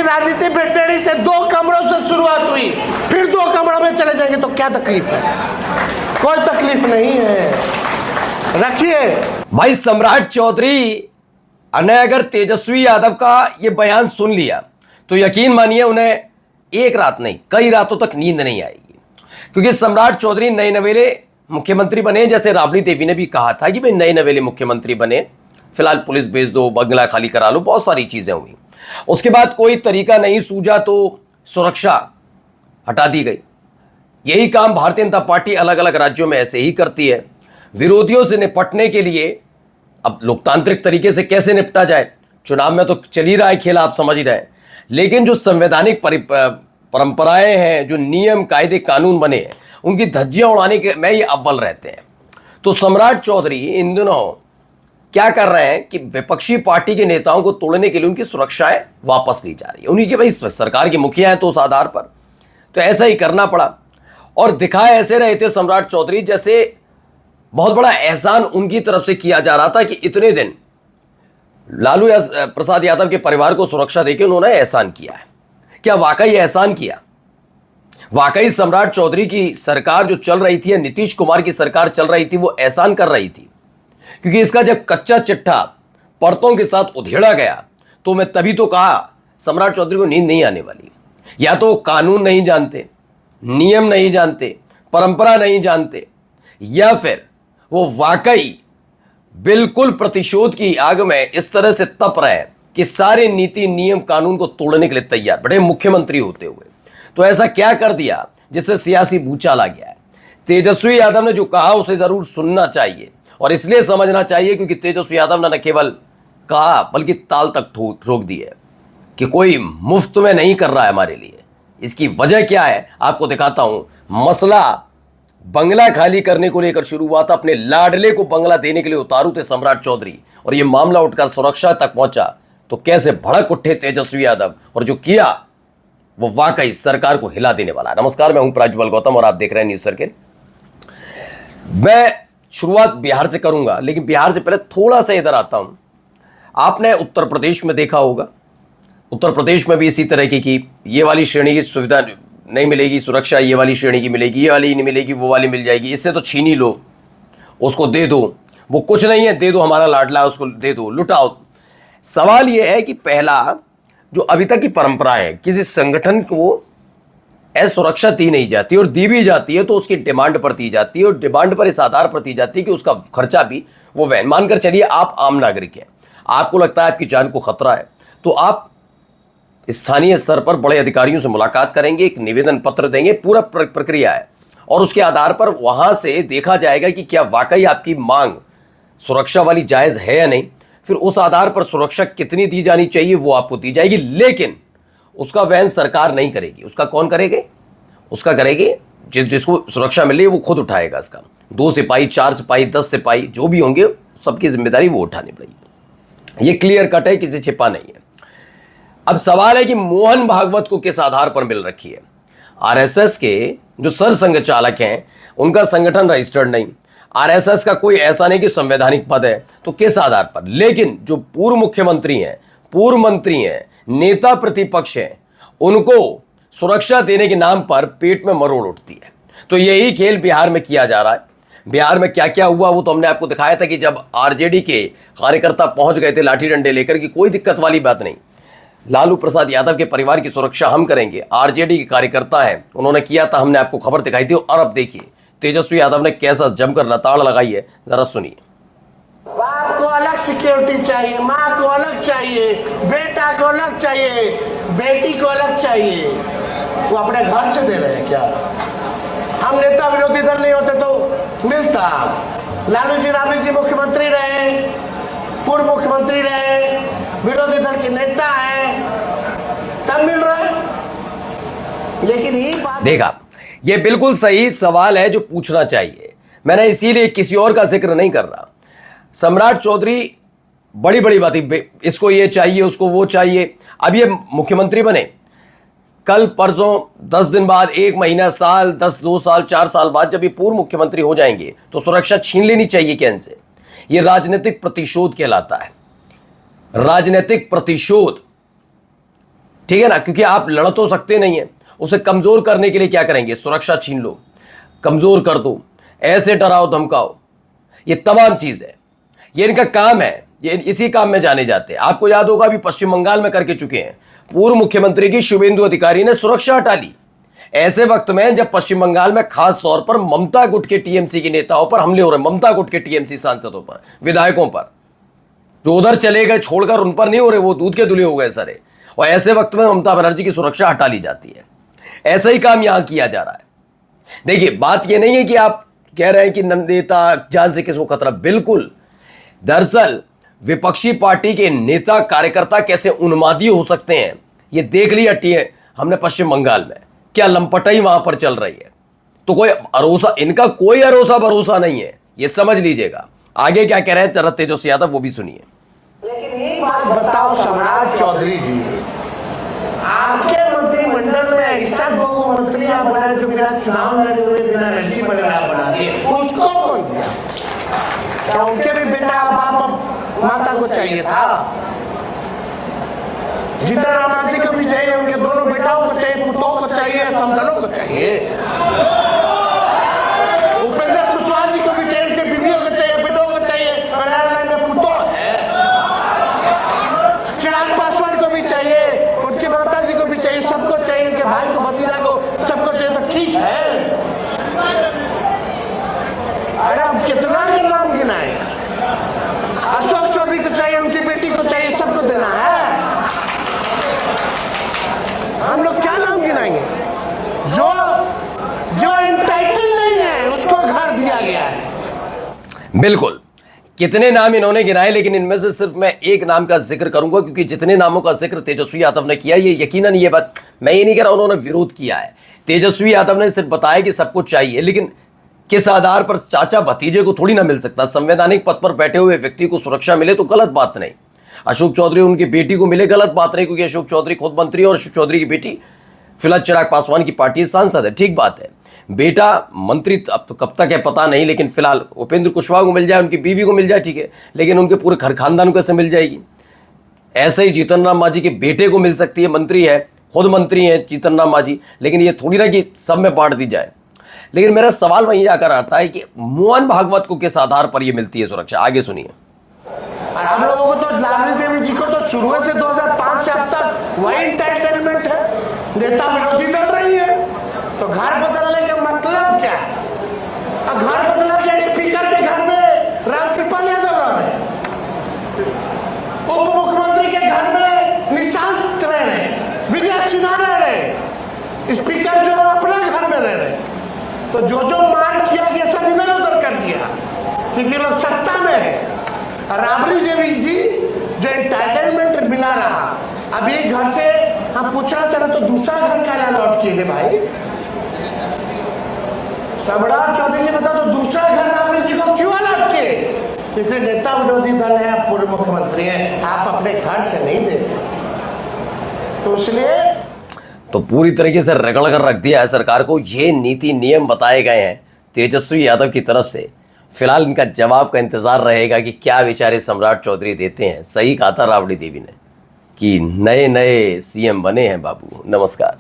राजनीति ब्रिटेनी से 2 कमरों से शुरुआत हुई, फिर 2 कमरों में चले जाएंगे तो क्या तकलीफ है? कोई तकलीफ नहीं है, रखिए। भाई सम्राट चौधरी ने अगर तेजस्वी यादव का ये बयान सुन लिया तो यकीन मानिए उन्हें एक रात नहीं कई रातों तक नींद नहीं आएगी, क्योंकि सम्राट चौधरी नए नवेले मुख्यमंत्री बने। जैसे राबड़ी देवी ने भी कहा था कि भाई नए नवेले मुख्यमंत्री बने, फिलहाल पुलिस भेज दो, बंगला खाली करा लो, बहुत सारी चीजें हुई। उसके बाद कोई तरीका नहीं सूझा तो सुरक्षा हटा दी गई। यही काम भारतीय जनता पार्टी अलग अलग राज्यों में ऐसे ही करती है। विरोधियों से निपटने के लिए अब लोकतांत्रिक तरीके से कैसे निपटा जाए, चुनाव में तो चल ही रहा है खेल, आप समझ ही रहे हैं, लेकिन जो संवैधानिक परंपराएं हैं, जो नियम कायदे कानून बने हैं, उनकी धज्जियां उड़ाने के में ये अव्वल रहते हैं। तो सम्राट चौधरी इन दिनों क्या कर रहे हैं कि विपक्षी पार्टी के नेताओं को तोड़ने के लिए उनकी सुरक्षाएं वापस ली जा रही है। उन्हीं के भाई सरकार के मुखिया हैं तो उस आधार पर तो ऐसा ही करना पड़ा। और दिखाए ऐसे रहे थे सम्राट चौधरी जैसे बहुत बड़ा एहसान उनकी तरफ से किया जा रहा था कि इतने दिन लालू प्रसाद यादव के परिवार को सुरक्षा देकर उन्होंने एहसान किया है। क्या वाकई एहसान किया? वाकई सम्राट चौधरी की सरकार जो चल रही थी या नीतीश कुमार की सरकार चल रही थी वो एहसान कर रही थी? क्योंकि इसका जब कच्चा चिट्ठा परतों के साथ उधेड़ा गया तो मैं तभी तो कहा सम्राट चौधरी को नींद नहीं आने वाली। या तो कानून नहीं जानते, नियम नहीं जानते, परंपरा नहीं जानते, या फिर वो वाकई बिल्कुल प्रतिशोध की आग में इस तरह से तप रहे हैं कि सारे नीति नियम कानून को तोड़ने के लिए तैयार, बड़े मुख्यमंत्री होते हुए। तो ऐसा क्या कर दिया जिससे सियासी भूचाल आ गया है? तेजस्वी यादव ने जो कहा उसे जरूर सुनना चाहिए और इसलिए समझना चाहिए क्योंकि तेजस्वी यादव ने न केवल कहा बल्कि ताल तक ठोक दी है कि कोई मुफ्त में नहीं कर रहा है हमारे लिए। इसकी वजह क्या है आपको दिखाता हूं। मसला बंगला खाली करने को लेकर शुरू हुआ था, अपने लाडले को बंगला देने के लिए उतारू थे सम्राट चौधरी, और यह मामला उठकर सुरक्षा तक पहुंचा तो कैसे भड़क उठे तेजस्वी यादव, और जो किया वो वाकई सरकार को हिला देने वाला है। नमस्कार, मैं हूं प्रज्वल गौतम और आप देख रहे हैं न्यूज सर्किल। मैं शुरुआत बिहार से करूंगा, लेकिन बिहार से पहले थोड़ा सा इधर आता हूं। आपने उत्तर प्रदेश में देखा होगा, उत्तर प्रदेश में भी इसी तरह की ये वाली श्रेणी की सुविधा नहीं मिलेगी, सुरक्षा ये वाली श्रेणी की मिलेगी, ये वाली नहीं मिलेगी, वो वाली मिल जाएगी, इससे तो छीन ही लो, उसको दे दो, वो कुछ नहीं है, दे दो, हमारा लाडला है उसको दे दो, लुटाओ। सवाल ये है कि पहला जो अभी तक की परंपरा है, किसी संगठन को सुरक्षा दी नहीं जाती और दी भी जाती है तो उसकी डिमांड पर दी जाती है, और डिमांड पर इस आधार पर दी जाती है कि उसका खर्चा भी वो वहन। मानकर चलिए आप आम नागरिक हैं, आपको लगता है आपकी जान को खतरा है तो आप स्थानीय स्तर पर बड़े अधिकारियों से मुलाकात करेंगे, एक निवेदन पत्र देंगे, पूरा प्रक्रिया है, और उसके आधार पर वहां से देखा जाएगा कि क्या वाकई आपकी मांग सुरक्षा वाली जायज है या नहीं। फिर उस आधार पर सुरक्षा कितनी दी जानी चाहिए वो आपको दी जाएगी, लेकिन उसका वहन सरकार नहीं करेगी। उसका कौन करेगी? उसका करेगी जिसको सुरक्षा मिले वो खुद उठाएगा। इसका 2 सिपाही, 4 सिपाही, 10 सिपाही जो भी होंगे सबकी जिम्मेदारी वो उठानी पड़ेगी। ये क्लियर कट है, किसी छिपा नहीं है। अब सवाल है कि मोहन भागवत को किस आधार पर मिल रखी है? आरएसएस के जो सरसंघ चालक हैं उनका संगठन रजिस्टर्ड नहीं, आरएसएस का कोई ऐसा नहीं कि संवैधानिक पद है, तो किस आधार पर? लेकिन जो पूर्व मुख्यमंत्री हैं, पूर्व मंत्री हैं, नेता प्रतिपक्ष हैं, उनको सुरक्षा देने के नाम पर पेट में मरोड़ उठती है। तो यही खेल बिहार में किया जा रहा है। बिहार में क्या क्या हुआ वो तो हमने आपको दिखाया था कि जब आरजेडी के कार्यकर्ता पहुंच गए थे लाठी डंडे लेकर कि कोई दिक्कत वाली बात नहीं, लालू प्रसाद यादव के परिवार की सुरक्षा हम करेंगे। आरजेडी के कार्यकर्ता हैं, उन्होंने किया था, हमने आपको खबर दिखाई थी। और अब देखिए तेजस्वी यादव ने कैसा जमकर लताड़ लगाई है, जरा सुनिए। बाप को अलग सिक्योरिटी चाहिए, माँ को अलग चाहिए, बेटा को अलग चाहिए, बेटी को अलग चाहिए। वो अपने घर से दे रहे हैं क्या? हम नेता विरोधी दल नहीं होते तो मिलता। लालू जी, राबड़ी जी मुख्यमंत्री रहे, पूर्व मुख्यमंत्री रहे, विरोधी दल के नेता हैं, तब मिल रहा है। लेकिन ये बात देखा, ये बिल्कुल सही सवाल है जो पूछना चाहिए। मैंने इसीलिए किसी और का जिक्र नहीं कर रहा। सम्राट चौधरी बड़ी बड़ी बातें, इसको ये चाहिए, उसको वो चाहिए। अब ये मुख्यमंत्री बने, कल परसों 10 दिन बाद, 1 महीना, साल, 10, 2 साल, 4 साल बाद जब ये पूर्व मुख्यमंत्री हो जाएंगे तो सुरक्षा छीन लेनी चाहिए क्या इनसे? ये राजनीतिक प्रतिशोध कहलाता है। राजनीतिक प्रतिशोध ठीक है ना, क्योंकि आप लड़ तो सकते नहीं है। उसे कमजोर करने के लिए क्या करेंगे, सुरक्षा छीन लो, कमजोर कर दो, ऐसे डराओ धमकाओ, ये तमाम चीज है, ये इनका काम है, ये इसी काम में जाने जाते हैं। आपको याद होगा अभी पश्चिम बंगाल में करके चुके हैं, पूर्व मुख्यमंत्री की शुभेंदु अधिकारी ने सुरक्षा हटा ली ऐसे वक्त में जब पश्चिम बंगाल में खास तौर पर ममता गुट के टीएमसी के नेताओं पर हमले हो रहे, ममता गुट के टीएमसी सांसदों पर, विधायकों पर, जो उधर चले गए छोड़कर, उन पर नहीं हो रहे, वो दूध के धुले हो गए सारे। और ऐसे वक्त में ममता बनर्जी की सुरक्षा हटा ली जाती है। ऐसा ही काम यहां किया जा रहा है। देखिए, बात यह नहीं है कि आप कह रहे हैं कि नेता जान से किसको खतरा, बिल्कुल। दरअसल विपक्षी पार्टी के नेता कार्यकर्ता कैसे उन्मादी हो सकते हैं, यह देख लिया हमने पश्चिम बंगाल में, क्या लंपटाई वहां पर चल रही है। तो कोई भरोसा, इनका कोई भरोसा नहीं है, यह समझ लीजिएगा। आगे क्या कह रहे हैं तरह तेजस्वी यादव, वो भी सुनिए। लेकिन एक बात बताओ सम्राट चौधरी जी, आपके मंत्रिमंडल में ऐसा दो मंत्री आप बनाए जो बिना चुनाव लड़े हुए, बिना एलसी बने आप बना दिए, उसको कौन दिया? क्या उनके भी बेटा बाप माता को चाहिए था? जीतन राम मांझी को भी चाहिए, उनके दोनों बेटाओं को चाहिए, पुतों को चाहिए, समधनों को चाहिए, उपेंद्र कुशवाहा जी को भी चाहिए, उनके बीवियों को चाहिए, बेटों को चाहिए, नारायण में पुतों है, चिराग पासवान को भी चाहिए, उनकी माता जी को भी चाहिए, सबको चाहिए, उनके भाई को, भतीजा को, सबको चाहिए, तो ठीक है। अरे अब कितना के नाम गिनाए? अशोक चौधरी को चाहिए, उनकी बेटी को चाहिए, सबको देना है। हम लोग क्या नाम गिनाएंगे? जो एंटाइटल नहीं है उसको घर दिया गया है। बिल्कुल, कितने नाम इन्होंने गिनाए, लेकिन इनमें से सिर्फ मैं एक नाम का जिक्र करूंगा, क्योंकि जितने नामों का जिक्र तेजस्वी यादव ने किया, ये यकीनन ये बात मैं ये नहीं कह रहा उन्होंने विरोध किया है। तेजस्वी यादव ने सिर्फ बताया कि सब कुछ चाहिए, लेकिन किस आधार पर? चाचा भतीजे को थोड़ी ना मिल सकता। संवैधानिक पद पर बैठे हुए व्यक्ति को सुरक्षा मिले तो गलत बात नहीं, अशोक चौधरी उनकी बेटी को मिले गलत बात नहीं, क्योंकि अशोक चौधरी खुद मंत्री और अशोक चौधरी की बेटी फिलहाल चिराग पासवान की पार्टी सांसद है, ठीक बात है। बेटा मंत्री अब तो कब तक है पता नहीं, लेकिन फिलहाल उपेंद्र कुशवाहा को मिल जाए, उनकी बीवी को मिल जाए, ठीक है, लेकिन उनके पूरे घर खानदान को कैसे मिल जाएगी? ऐसे ही जीतन राम मांझी के बेटे को मिल सकती है, मंत्री है, खुद मंत्री है जीतन राम मांझी, लेकिन ये थोड़ी ना कि सब में बांट दी जाए। लेकिन मेरा सवाल वहीं जाकर आता है कि मोहन भागवत को किस आधार पर यह मिलती है सुरक्षा? आगे सुनिए। और हम लोगों को तो लावली देवी जी को तो शुरू से 2005 से अब तक वही एंटाइटलमेंट है, नेता विरोधी दल रही है। तो घर बदलने का मतलब क्या है? और घर बदला क्या? स्पीकर के घर में रामकृपाल यादव रह रहे, उप मुख्यमंत्री के घर में निशांत रह रहे, विजय सिन्हा रह रहे, स्पीकर जो अपना घर में रह रहे। तो जो मार किया गया सब इधर उधर कर दिया, क्योंकि लोग सत्ता में है। राबड़ी देवी जी जो एंटाइटलमेंट मिला रहा, अब एक घर से हम पूछना चाह रहे तो दूसरा घर क्या लौट के ले भाई? सम्राट चौधरी जी बता, तो दूसरा घर राबड़ी जी को क्यों लौट के? क्योंकि नेता विरोधी दल है, आप पूर्व मुख्यमंत्री हैं, आप अपने घर से नहीं दे रहे, तो इसलिए तो पूरी तरीके से रगड़ कर रख दिया है सरकार को। ये नीति नियम बताए गए हैं तेजस्वी यादव की तरफ से। फिलहाल इनका जवाब का इंतजार रहेगा कि क्या बेचारे सम्राट चौधरी देते हैं। सही कहा था राबड़ी देवी ने कि नए नए सीएम बने हैं बाबू। नमस्कार।